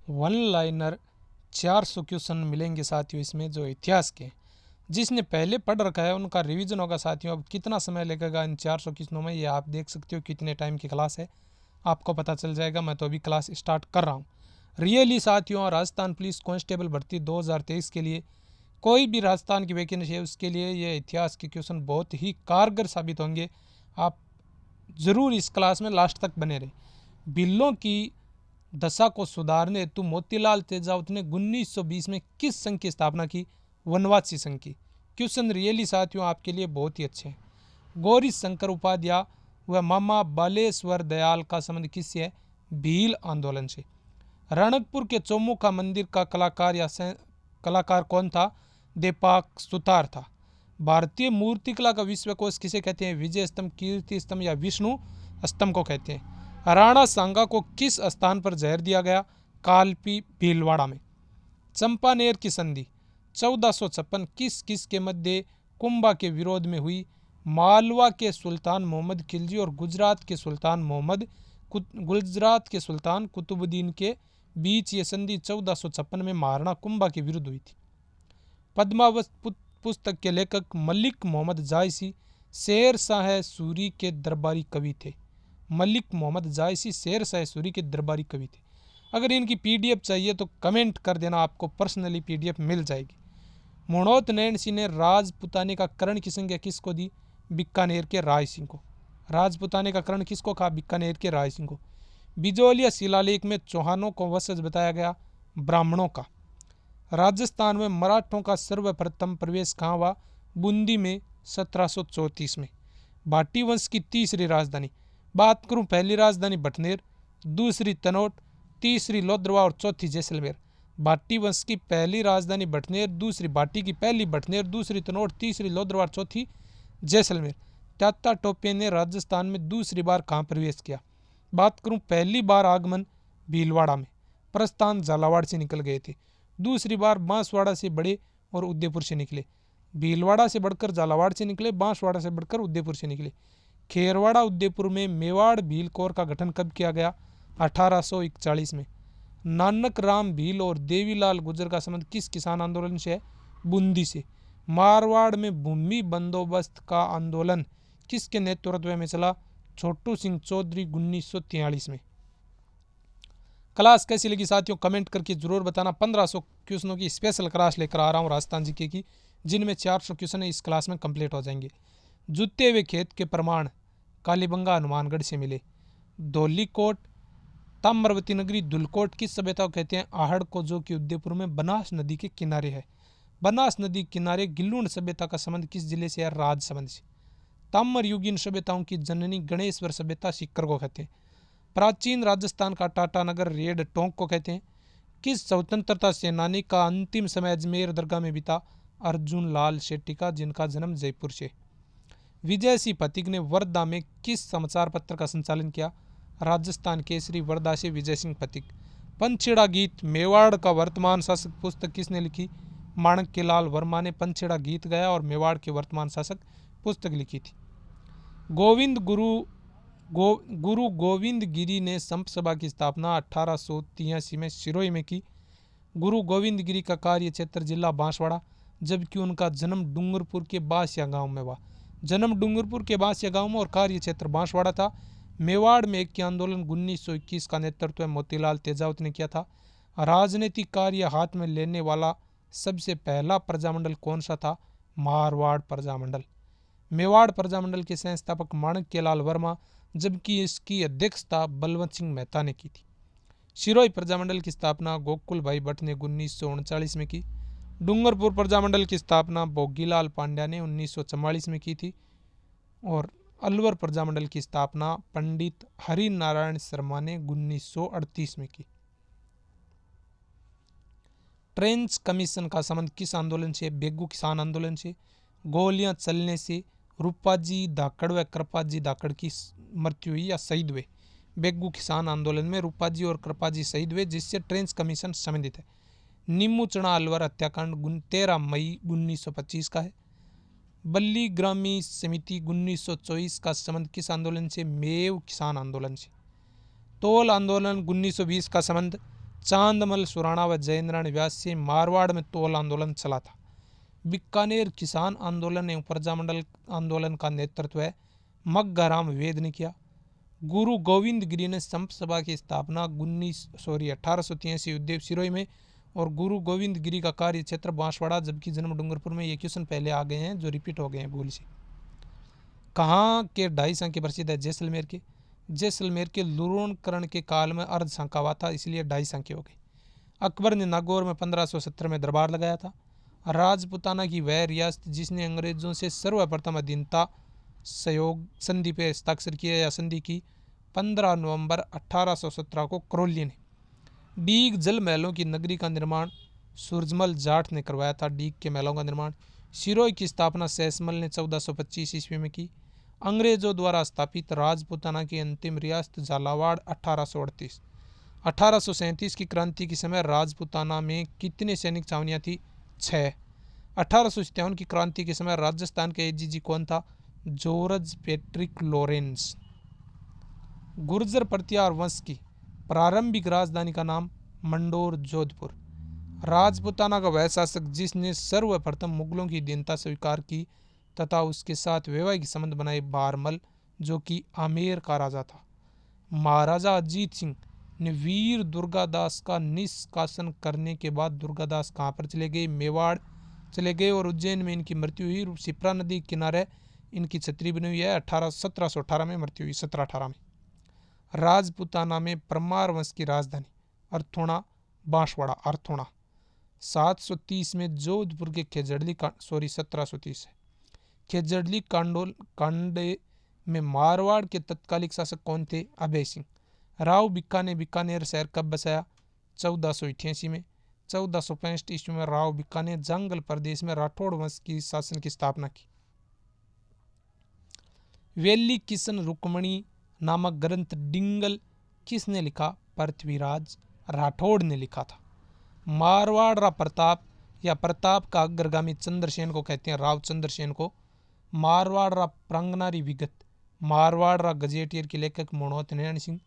One liner 400 question मिलेंगे साथियों इसमें, जो इतिहास के। जिसने पहले पढ़ रखा है उनका रिवीजन होगा साथियों। अब कितना समय लगेगा इन 400 क्वेश्चनों में, ये आप देख सकते हो कितने टाइम की क्लास है, आपको पता चल जाएगा। मैं तो अभी क्लास स्टार्ट कर रहा हूँ। रियली साथियों, राजस्थान पुलिस कांस्टेबल भर्ती 2023 के लिए कोई भी राजस्थान की वैकेंसी है उसके लिए ये इतिहास के क्वेश्चन बहुत ही कारगर साबित होंगे। आप ज़रूर इस क्लास में लास्ट तक बने रहे। बिल्लों की दशा को सुधारने हेतु मोतीलाल तेजावत ने 1920 में किस संघ की स्थापना की? वनवासी संघ की। क्वेश्चन रियली साथियों आपके लिए बहुत ही अच्छे हैं। गौरी शंकर उपाध्याय व मामा बालेश्वर दयाल का संबंध किससे है? भील आंदोलन से। रणकपुर के चौमुखा मंदिर का कलाकार कौन था? दीपक सुतार था। भारतीय मूर्तिकला का विश्वकोश किसे कहते हैं? विजय स्तंभ, कीर्ति स्तंभ या विष्णु स्तंभ को कहते हैं। राणा सांगा को किस स्थान पर जहर दिया गया? कालपी भीलवाड़ा में। चंपानेर की संधि 1456 किस किस के मध्य कुंभा के विरोध में हुई? मालवा के सुल्तान मोहम्मद खिलजी और गुजरात के सुल्तान कुतुबुद्दीन के बीच ये संधि 1456 में महाराणा कुंभा के विरुद्ध हुई थी। पद्मावत पुस्तक के लेखक मलिक मोहम्मद जायसी शेर शाह सूरी के दरबारी कवि थे। मलिक मोहम्मद जायसी शेर शाह सूरी के दरबारी कवि थे। अगर इनकी पीडीएफ चाहिए तो कमेंट कर देना, आपको पर्सनली पीडीएफ मिल जाएगी। मुणोत नैन सिंह ने राजपुताने का करण की संज्ञा किसको दी? बीकानेर के राय सिंह को। राजपुताने का करण किसको कहा? बीकानेर के राय सिंह को। बिजोलिया शिलालेख में चौहानों को वंशज बताया गया? ब्राह्मणों का। राजस्थान में मराठों का सर्वप्रथम प्रवेश कहाँ हुआ? बूंदी में 1734 में। भाटी वंश की तीसरी राजधानी, बात करूं पहली राजधानी भटनेर, दूसरी तनोट, तीसरी लोद्रवा और चौथी जैसलमेर। भाटी वंश की पहली राजधानी भटनेर, दूसरी भाटी की पहली भटनेर, दूसरी तनोट, तीसरी लोद्रवा और चौथी जैसलमेर। तात्या टोपे ने राजस्थान में दूसरी बार कहाँ प्रवेश किया? बात करूं पहली बार आगमन भीलवाड़ा में, प्रस्थान झालावाड़ से निकल गए थे। दूसरी बार बांसवाड़ा से बढ़े और उदयपुर से निकले। भीलवाड़ा से बढ़कर झालावाड़ से निकले, बांसवाड़ा से बढ़कर उदयपुर से निकले। खेरवाड़ा उदयपुर में मेवाड़ भील कोर का गठन कब किया गया? 1841 में। नानक राम भील और देवीलाल गुर्जर का संबंध किस किसान आंदोलन से है? बूंदी से। मारवाड़ में भूमि बंदोबस्त का आंदोलन किसके नेतृत्व में चला? छोटू सिंह चौधरी 1943 में। क्लास कैसी लगी साथियों कमेंट करके जरूर बताना। 1500 क्वेश्चनों की स्पेशल क्लास लेकर आ रहा हूँ राजस्थान जीके की, जिनमें 400 क्वेश्चन इस क्लास में कंप्लीट हो जाएंगे। जुते हुए खेत के प्रमाण कालीबंगा हनुमानगढ़ से मिले। धौलीकोट, ताम्रवती नगरी, धुलकोट किस सभ्यता को कहते हैं? आहड़ को, जो कि उदयपुर में बनास नदी के किनारे है। बनास नदी किनारे गिल्लूण सभ्यता का संबंध किस जिले से है? राजसमंद से। ताम्र युगीन सभ्यताओं की जननी गणेश्वर सभ्यता सीकर को कहते हैं। प्राचीन राजस्थान का टाटा नगर रेड टोंक को कहते हैं। किस स्वतंत्रता सेनानी का अंतिम समय अजमेर दरगाह में बीता? अर्जुन लाल शेट्टी का, जिनका जन्म जयपुर से। विजय सिंह फतीक ने वर्धा में किस समाचार पत्र का संचालन किया? राजस्थान केसरी, वर्धा से विजय सिंह फतीक। पंचेड़ा गीत मेवाड़ का वर्तमान शासक पुस्तक किसने लिखी? माणक के लाल वर्मा ने पंचेड़ा गीत गाया और मेवाड़ के वर्तमान शासक पुस्तक लिखी थी। गुरु गोविंद गिरी ने संत सभा की स्थापना 1883 में सिरोही में की। गुरु गोविंद गिरी का कार्य क्षेत्र जिला बांसवाड़ा, जबकि उनका जन्म डूंगरपुर के बासिया गांव में हुआ। जन्म डूंगरपुर के बासिया गांव में और कार्य क्षेत्र बांसवाड़ा था। मेवाड़ में ऐक्य आंदोलन 1921 का नेतृत्व मोतीलाल तेजावत ने किया था। राजनीतिक कार्य हाथ में लेने वाला सबसे पहला प्रजामंडल कौन सा था? मारवाड़ प्रजामंडल। मेवाड़ प्रजामंडल के संस्थापक माणक के लाल वर्मा, जबकि इसकी अध्यक्षता बलवंत सिंह मेहता ने की थी। सिरोही प्रजामंडल की स्थापना गोकुल भाई भट्ट ने 1939 में की। डूंगरपुर प्रजामंडल की स्थापना भोगीलाल पांड्या ने 1944 में की थी। और अलवर प्रजामंडल की स्थापना पंडित हरि नारायण शर्मा ने 1938 में की। ट्रेंच कमीशन का संबंध किस आंदोलन से? बेगू किसान आंदोलन से। गोलियां चलने से रूपाजी धाकड़ व कृपाजी धाकड़ की मृत्यु हुई या शहीद हुए। बेगू किसान आंदोलन में रूपाजी और कृपाजी शहीद हुए, जिससे ट्रेंच कमीशन संबंधित है। नीमू चढ़ा अलवर हत्याकांड 13 मई 1925 का है। बल्ली ग्रामी समिति 1924 का संबंध किस आंदोलन से? मेव किसान आंदोलन से। तोल आंदोलन 1920 का संबंध चांदमल सुराणा व जयेंद्र व्यास से मारवाड़ में तोल आंदोलन चला था। बीकानेर किसान आंदोलन एवं प्रजामंडल आंदोलन का नेतृत्व मग्गाराम वेद ने किया। गुरु गोविंद गिरी ने संत सभा की स्थापना 1883 उदय सिरोही में, और गुरु गोविंद गिरी का कार्य क्षेत्र बांसवाड़ा, जबकि जन्म डूंगरपुर में। ये क्वेश्चन पहले आ गए हैं जो रिपीट हो गए हैं भूल से। कहाँ के ढाई सांके प्रसिद्ध है? जैसलमेर के। जैसलमेर के लूणकरण के काल में अर्ध सांका हुआ था, इसलिए ढाई सांके हो गए। अकबर ने नागौर में 1570 में दरबार लगाया था। राजपुताना की वह रियासत जिसने अंग्रेजों से सर्वप्रथम अधीनता सहयोग संधि पे हस्ताक्षर किया या संधि की, 15 नवंबर 1817 को करौली ने। डीग जल महलों की नगरी का निर्माण सूरजमल जाट ने करवाया था। डीग के महलों का निर्माण। सिरोही की स्थापना सैसमल ने 1425 ईस्वी में की। अंग्रेजों द्वारा स्थापित राजपुताना की अंतिम रियासत झालावाड़ 1838। 1837 की क्रांति के समय राजपुताना में कितने सैनिक छावनियां थी? 6। 1857 की क्रांति के समय राजस्थान के एजीजी कौन था? George Patrick Lawrence. Gurjara Pratihara वंश की प्रारंभिक राजधानी का नाम मंडोर जोधपुर। राजपुताना का वह शासक जिसने सर्वप्रथम मुगलों की दीनता स्वीकार की तथा उसके साथ वैवाहिक संबंध बनाए, बारमल, जो कि आमेर का राजा था। महाराजा अजीत सिंह ने वीर दुर्गादास का निष्कासन करने के बाद दुर्गादास कहाँ पर चले गए? मेवाड़ चले गए, और उज्जैन में इनकी मृत्यु हुई। शिप्रा नदी के किनारे इनकी छतरी बनी हुई है। 1718 में मृत्यु हुई। 1718 में। राजपुताना में परमार वंश की राजधानी अर्थोणा, बांसवाड़ा, अर्थोणा। 730 में जोधपुर के 1730 है। खेजड़ली कांडे में मारवाड़ के तत्कालिक शासक कौन थे? अभय सिंह। राव बिक्का ने बीकानेर शहर कब बसाया? 1488 में। 1465 ईस्वी में राव बिक्का ने जंगल प्रदेश में राठौड़ वंश की शासन की स्थापना की। वेली किशन रुक्मणी नामक ग्रंथ डिंगल किसने लिखा? पृथ्वीराज राठौड़ ने लिखा था। मारवाड़ रा प्रताप या प्रताप का अग्रगामी चंद्रसेन को कहते हैं, राव चंद्रसेन को। मारवाड़ रा प्रांगनारी विगत, मारवाड़ रा गजेटियर के लेखक मनोहर नैन सिंह।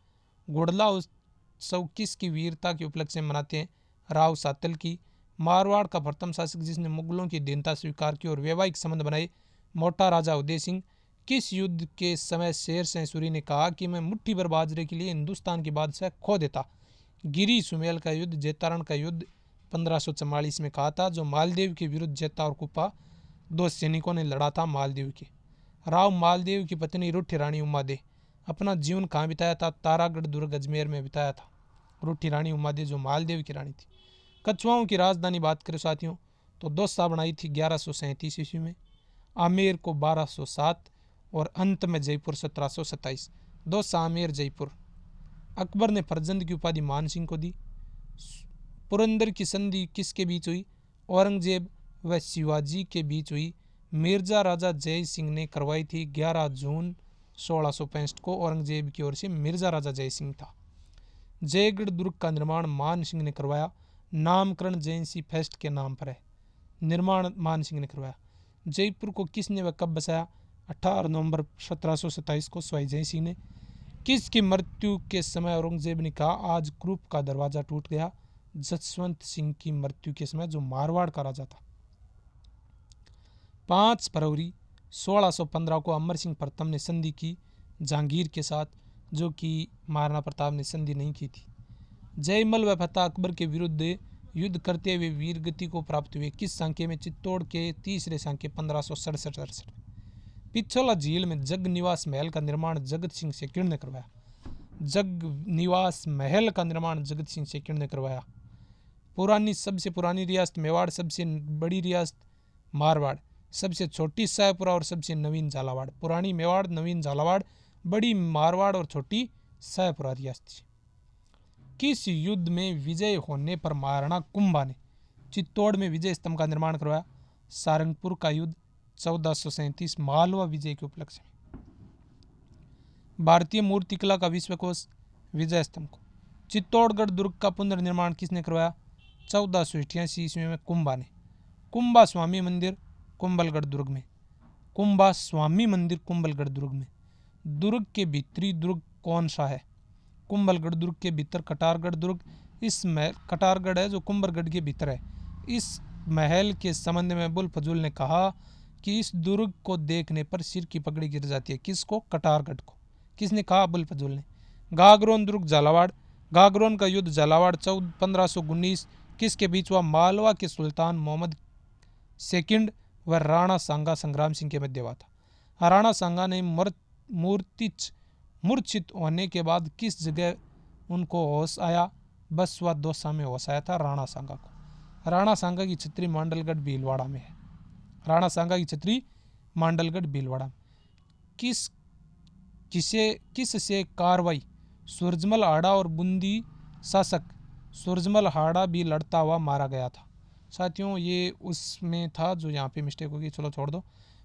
गुड़ला उत्सव किसकी वीरता के उपलक्ष्य में मनाते हैं? राव सातल की। मारवाड़ का प्रथम शासक जिसने मुगलों की दीनता स्वीकार की और वैवाहिक संबंध बनाए, मोटा राजा उदय सिंह। किस युद्ध के समय शेर शाह सूरी ने कहा कि मैं मुट्ठी भर बाजरे के लिए हिंदुस्तान की बादशाह खो देता? गिरी सुमेल का युद्ध, जेतारण का युद्ध 1544 में कहा था, जो मालदेव के विरुद्ध जेता और कुपा दो सैनिकों ने लड़ा था मालदेव के। राव मालदेव की पत्नी रूठी रानी उमादे अपना जीवन कहाँ बिताया था? तारागढ़ दुर्ग अजमेर में बिताया था। रूठी रानी उमादे जो मालदेव की रानी थी। कछुआओं की राजधानी बात करें साथियों तो दौसा बनाई थी 1137 ईस्वी में, आमेर को 1207 और अंत में जयपुर 1727। दौसा, आमेर, जयपुर। अकबर ने फरजंद की उपाधि मान सिंह को दी। पुरंदर की संधि किसके बीच हुई? औरंगजेब व शिवाजी के बीच हुई। मिर्जा राजा जय सिंह ने करवाई थी 11 जून 1665 को। औरंगजेब की ओर से मिर्जा राजा जय सिंह था। जयगढ़ दुर्ग का निर्माण मान सिंह ने करवाया। नामकरण जयंती फेस्ट के नाम पर है। निर्माण मान सिंह ने करवाया। जयपुर को किसने व कब बसाया? 18 नवंबर 1727 को स्वाई जय सिंह ने। किसकी मृत्यु के समय औरंगजेब ने कहा आज क्रूप का दरवाजा टूट गया? जसवंत सिंह की मृत्यु के समय, जो मारवाड़ का राजा था। 5 फरवरी 1615 को अमर सिंह प्रथम ने संधि की जहांगीर के साथ, जो कि महाराणा प्रताप ने संधि नहीं की थी। जयमल व फतेह अकबर के विरुद्ध युद्ध करते हुए वीरगति को प्राप्त हुए किस सांके में? चित्तौड़ के तीसरे सांके 1567-68। पिछोला झील में जग निवास महल का निर्माण जगत सिंह सेकिड़ ने करवाया। जग निवास महल का निर्माण जगत सिंह सेकिड़ ने करवाया। पुरानी सबसे पुरानी रियासत मेवाड़, सबसे बड़ी रियासत मारवाड़, सबसे छोटी शाहपुरा और सबसे नवीन झालावाड़। पुरानी मेवाड़, नवीन झालावाड़, बड़ी मारवाड़ और छोटी शाहपुरा रियासत। किस युद्ध में विजय होने पर महाराणा कुंभा ने चित्तौड़ में विजय स्तंभ का निर्माण करवाया? सारंगपुर का युद्ध 1437 मालवा विजय के उपलक्ष्य में। भारतीय मूर्तिकला का विश्वकोश विजय स्तंभ को। चित्तौड़गढ़ दुर्ग का पुनर्निर्माण किसने करवाया? 1488 ईस्वी में कुंभा ने। कुंभा स्वामी मंदिर कुंभलगढ़ दुर्ग में। कुंभा स्वामी मंदिर कुंभलगढ़ दुर्ग में। दुर्ग के भीतरी दुर्ग कौन सा है? कुंभलगढ़ दुर्ग के भीतर कटारगढ़ दुर्ग, इस महल कटारगढ़ है जो कुंभलगढ़ के भीतर है। इस महल के संबंध में अबुल फजूल ने कहा कि इस दुर्ग को देखने पर सिर की पगड़ी गिर जाती है। किसको? कटारगढ़ को। किसने कहा? अबुल फजूल ने। गागरोन दुर्ग झालावाड़। गागरोन का युद्ध झालावाड़ 1519 किसके बीच हुआ? मालवा के सुल्तान मोहम्मद सेकंड व राणा सांगा संग्राम सिंह के मध्य हुआ था। राणा सांगा ने मूर्छित होने के बाद किस जगह उनको होश आया? बसवा दौसा में होश आया था राणा सांगा को। राणा सांगा की छतरी मांडलगढ़ भीलवाड़ा में है। राणा सांगा की छतरी मांडलगढ़ भीलवाड़ा। किससे कार्रवाई? सूरजमल हाड़ा और बूंदी शासक सूरजमल हाड़ा भी लड़ता हुआ मारा गया था। साथियों ये उसमें था जो यहाँ पे मिस्टेक होगी, चलो छोड़ दो।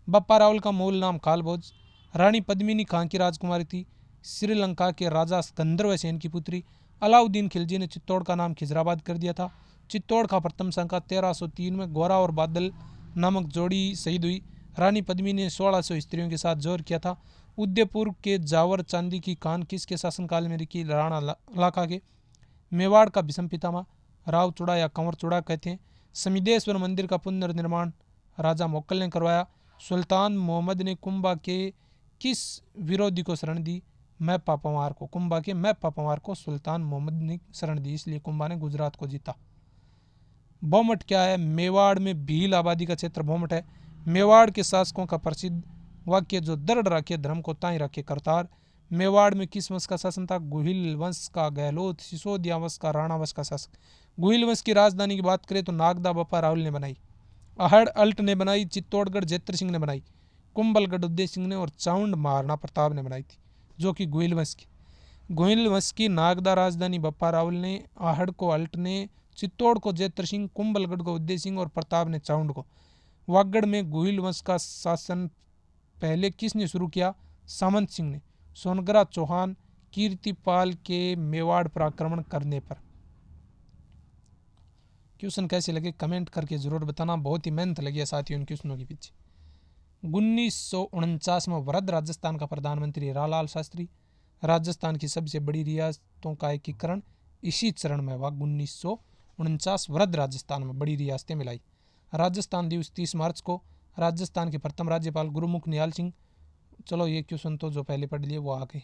बप्पा रावल का मूल नाम कालभोज। रानी पद्मिनी खां की राजकुमारी थी। श्रीलंका के राजा गंधर्व सेन की पुत्री। अलाउद्दीन खिलजी ने चित्तौड़ का नाम खिजराबाद कर दिया था। चित्तौड़ का प्रथम संका 1303 में गोरा और बादल नामक जोड़ी शहीद हुई। रानी पद्मिनी ने 1600 स्त्रियों के साथ जोर किया था। उदयपुर के जावर चांदी की कान किसके शासनकाल में रखी? राणा लाखा के। मेवाड़ का भीषम पितामह राव चूड़ा या कंवर चूड़ा कहते हैं। समिदेश्वर मंदिर का पुनर्निर्माण राजा मोक्कल ने करवाया। सुल्तान मोहम्मद ने कुंभा के किस विरोधी को शरण दी? मैप्पा पंवार को। कुंभा के मैप्पा पंवार को सुल्तान मोहम्मद ने शरण दी, इसलिए कुंभा ने गुजरात को जीता। बोमट क्या है? मेवाड़ में भील आबादी का क्षेत्र बोमट है। मेवाड़ के शासकों का प्रसिद्ध वाक्य जो दृढ़ रखे धर्म को ताई रखे करतार। मेवाड़ में किस वंश का शासन था? गुहिल वंश का गहलोत। सिसोदिया वंश का राणा वंश का शासक। गुहिल वंश की राजधानी की बात करें तो नागदा बप्पा रावल ने बनाई। अहड़ अल्ट ने बनाई। चित्तौड़गढ़ जेत्र सिंह ने बनाई। कुंभलगढ़ उदय सिंह ने और चाउंड महाराणा प्रताप ने बनाई थी, जो कि गुहिल वंश की। गुहिल वंश की नागदा राजधानी बप्पा रावल ने, आहड़ को अल्ट ने, चित्तौड़ को जेत्र सिंह, कुंभलगढ़ को उदय सिंह और प्रताप ने चाउंड को। वागड़ में गुहिल वंश का शासन पहले किसने शुरू किया? सामंत सिंह ने। सोनगरा चौहान कीर्तिपाल के मेवाड़ पर आक्रमण करने पर। क्वेश्चन कैसे लगे कमेंट करके जरूर बताना, बहुत ही मेहनत लगी है साथियों इन क्वेश्चनों के पीछे। 1949 में वृद्ध राजस्थान का प्रधानमंत्री रालाल शास्त्री। राजस्थान की सबसे बड़ी रियासतों का एकीकरण इसी चरण में हुआ। 1949 वृद्ध राजस्थान में बड़ी रियासतें मिलाई। राजस्थान दिवस 30 मार्च को। राजस्थान के प्रथम राज्यपाल गुरुमुख निहाल सिंह। चलो ये क्वेश्चन तो जो पहले पढ़ लिए वो आ गए।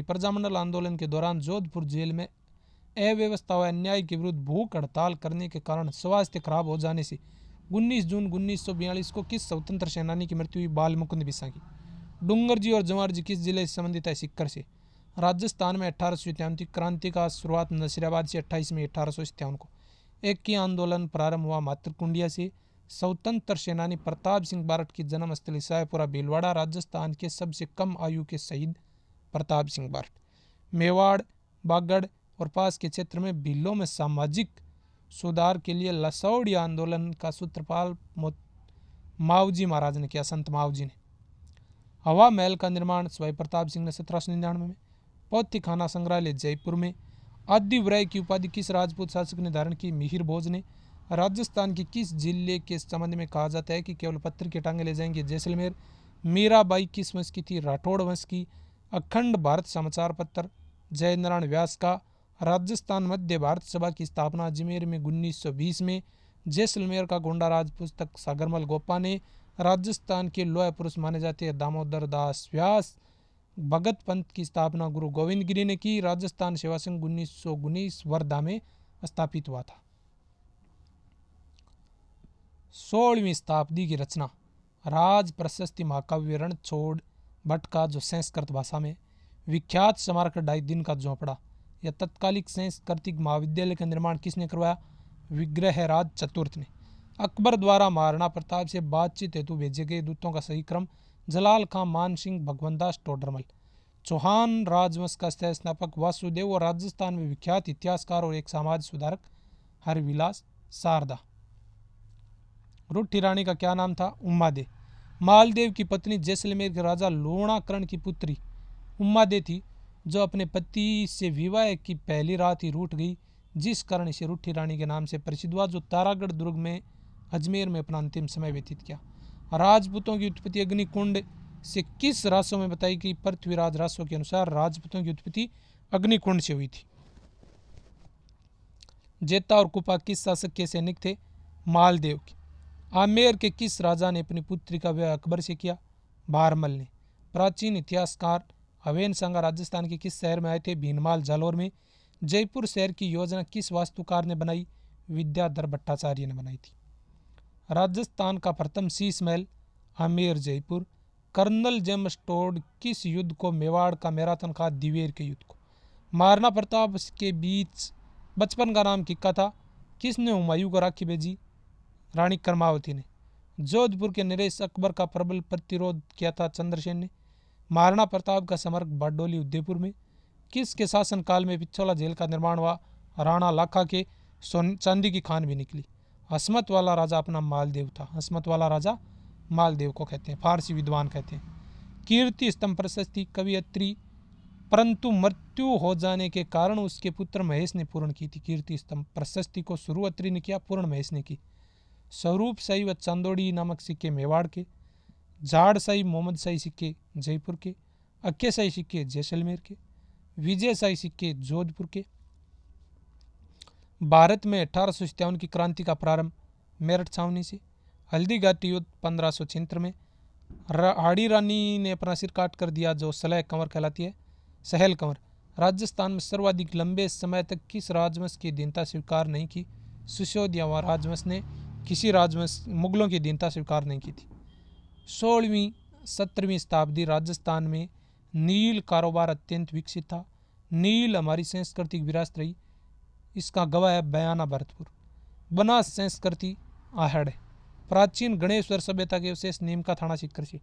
प्रजामंडल आंदोलन के दौरान जोधपुर जेल में अव्यवस्था व अन्याय के विरुद्ध भूख हड़ताल करने के कारण स्वास्थ्य खराब हो जाने से 19 जून 1942 को किस स्वतंत्र सेनानी की मृत्यु हुई? बाल मुकुंद बिसाकी। डूंगर जी और जवार जी किस जिले से संबंधित है? सिक्कर से। राजस्थान में 1857 क्रांति का शुरुआत नसीराबाद से 28 मई 1857 को। एक की आंदोलन प्रारंभ हुआ मातृकुंडिया से। स्वतंत्र सेनानी प्रताप सिंह बारठ की जन्मस्थली सायपुरा भीलवाड़ा। राजस्थान के सबसे कम आयु के शहीद प्रताप सिंह बारठ। मेवाड़, बागड़ और पास के क्षेत्र में भीलों में सामाजिक सुधार के लिए लसौड़ी आंदोलन का सूत्रपाल मावजी महाराज ने किया, संत मावजी ने। हवा महल का निर्माण स्वयं प्रताप सिंह ने 1799 में। पौथी खाना संग्रहालय जयपुर में। आदि वराय की उपाधि किस राजपूत शासक ने धारण की? मिहिर भोज ने। राजस्थान के किस जिले के संबंध में कहा जाता है कि केवल पत्थर के टांगे ले जाएंगे? जैसलमेर। मीराबाई किस वंश की थी? राठौड़ वंश की। अखंड भारत समाचार पत्र जयनारायण व्यास का। राजस्थान मध्य भारत सभा की स्थापना अजमेर में 1920 में। जैसलमेर का गोंडा राज पुस्तक सागरमल गोपा ने। राजस्थान के लोह पुरुष माने जाते हैं दामोदर दास व्यास। भगत पंथ की स्थापना गुरु गोविंद गिरी ने की। राजस्थान सेवा संघ 1919 वर्धा में स्थापित हुआ था। 16वीं शताब्दी की रचना राज प्रशस्ति महाकाव्य रणछोड़ भट्ट का जो संस्कृत भाषा में। विख्यात स्मारक 2.5 दिन का झोंपड़ा या तत्कालिक सांस्कृतिक महाविद्यालय का निर्माण किसने करवाया? विग्रहराज चतुर्थ ने। अकबर द्वारा महाराणा प्रताप से बातचीत हेतु भेजे गए दूतों का सही क्रम। जलाल खां, मान सिंह, भगवंतदास टोडरमल। चौहान राजवंश का संस्थापक वासुदेव और राजस्थान में विख्यात इतिहासकार और एक समाज सुधारक हरविलास शारदा। रुठी रानी का क्या नाम था? उम्मादे। मालदेव की पत्नी जैसलमेर के राजा लोणाकरण की पुत्री उम्मादे थी, जो अपने पति से विवाह की पहली रात ही रूठ गई, जिस कारण इसे रुठी रानी के नाम से प्रसिद्ध हुआ, जो तारागढ़ दुर्ग में अजमेर में अपना अंतिम समय व्यतीत किया। राजपूतों की उत्पत्ति अग्निकुंड से किस रासों में बताई गई पृथ्वीराज रासों के अनुसार राजपूतों की उत्पत्ति अग्निकुंड से हुई थी। जेता और कुपा किस शासक के सैनिक थे? मालदेव के। आमेर के किस राजा ने अपनी पुत्री का विवाह अकबर से किया? भारमल ने। प्राचीन इतिहासकार हवेन संगा राजस्थान के किस शहर में आए थे? भीनमाल जालौर में। जयपुर शहर की योजना किस वास्तुकार ने बनाई? विद्याधर भट्टाचार्य ने बनाई थी। राजस्थान का प्रथम Sheesh Mahal Amer Jaipur. Colonel James Tod किस युद्ध को मेवाड़ का मैराथन कहा? दिवेर के युद्ध को। महाराणा प्रताप के बीच बचपन का नाम किक्का था? किसने हुमायूं को राखी भेजी? रानी कर्मावती ने। जोधपुर के नरेश अकबर का प्रबल प्रतिरोध किया था? चंद्रसेन ने। महाराणा प्रताप का स्मारक बारडोली उदयपुर में। किसके शासनकाल में पिछोला जेल का निर्माण हुआ? राणा लाखा के। चांदी की खान भी निकली। हसमत वाला राजा अपना मालदेव था। हसमत वाला राजा मालदेव को कहते हैं, फारसी विद्वान कहते हैं। कीर्ति स्तंभ प्रशस्ति कवियत्री, परंतु मृत्यु हो जाने के कारण उसके पुत्र महेश ने पूर्ण की थी। कीर्ति स्तंभ प्रशस्ति को शुरू अत्री ने किया, पूर्ण महेश ने की। स्वरूप शाही व चांदोड़ी नामक सिक्के मेवाड़ के। झाड़ शाही मोहम्मद शाही सिक्के जयपुर के। अक्के शाही सिक्के जैसलमेर के। विजय शाही सिक्के जोधपुर के। भारत में 1857 की क्रांति का प्रारंभ मेरठ छावनी से। हल्दी घाटी युद्ध 1576 में। हाड़ी रानी ने अपना सिर काट कर दिया, जो सलह कंवर कहलाती है, सहल कंवर। राजस्थान में सर्वाधिक लंबे समय तक किस राजवंश की अधीनता स्वीकार नहीं की? सिसोदिया राजवंश ने किसी राजवंश मुगलों की अधीनता स्वीकार नहीं की थी। 16वीं 17वीं शताब्दी राजस्थान में नील कारोबार अत्यंत विकसित था। नील हमारी सांस्कृतिक विरासत रही, इसका गवाह है बयाना भरतपुर। बनास संस्कृति आहड़। प्राचीन गणेश्वर सभ्यता के अवशेष नीम का थाना सीकर से।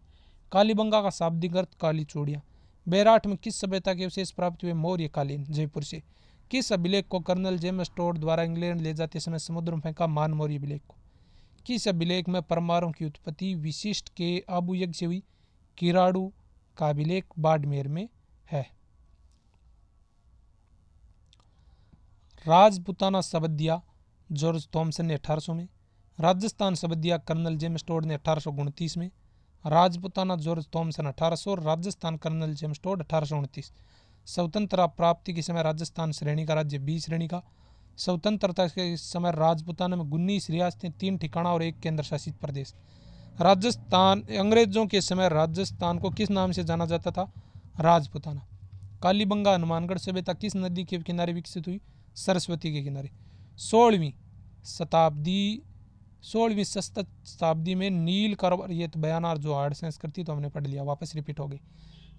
कालीबंगा का शाब्दिक अर्थ काली चूड़ियाँ। बैराठ में किस सभ्यता के अवशेष प्राप्त हुए? मौर्य कालीन जयपुर से। किस अभिलेख को कर्नल जेम्स टोड द्वारा इंग्लैंड ले जाते समय समुद्र में फेंका? मान मौर्य अभिलेख को। किस अभिलेख में परमाणु की उत्पत्ति विशिष्ट के आबू यज्ञ से हुई? किराड़ू का अभिलेख बाड़मेर में है। राजपुताना शब्दिया जॉर्ज थॉमसन ने 1800 में। राजस्थान शब्दिया कर्नल जेम्स टोड ने 1829 में। Rajputana George Thomson 1800, Rajasthan colonel James Tod 1829। स्वतंत्रता प्राप्ति के समय राजस्थान श्रेणी का राज्य, 20 श्रेणी का। स्वतंत्रता के समय राजपुताना में 19 रियासतें, 3 ठिकाना और 1 केंद्र शासित प्रदेश। राजस्थान अंग्रेजों के समय राजस्थान को किस नाम से जाना जाता था? राजपुताना। कालीबंगा हनुमानगढ़ सभ्यता किस नदी के किनारे विकसित हुई? सरस्वती के किनारे। 16वीं शताब्दी में नील कारोबार, ये तो बयाना जो हाड़ संस्कृति तो हमने पढ़ लिया, वापस रिपीट हो गई।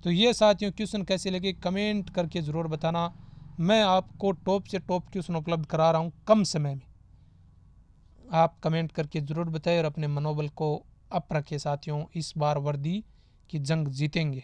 तो ये साथियों क्वेश्चन कैसे लगे कमेंट करके ज़रूर बताना। मैं आपको टॉप से टॉप क्वेश्चन उपलब्ध करा रहा हूँ कम समय में। आप कमेंट करके ज़रूर बताएं और अपने मनोबल को अप रखें साथियों। इस बार वर्दी की जंग जीतेंगे।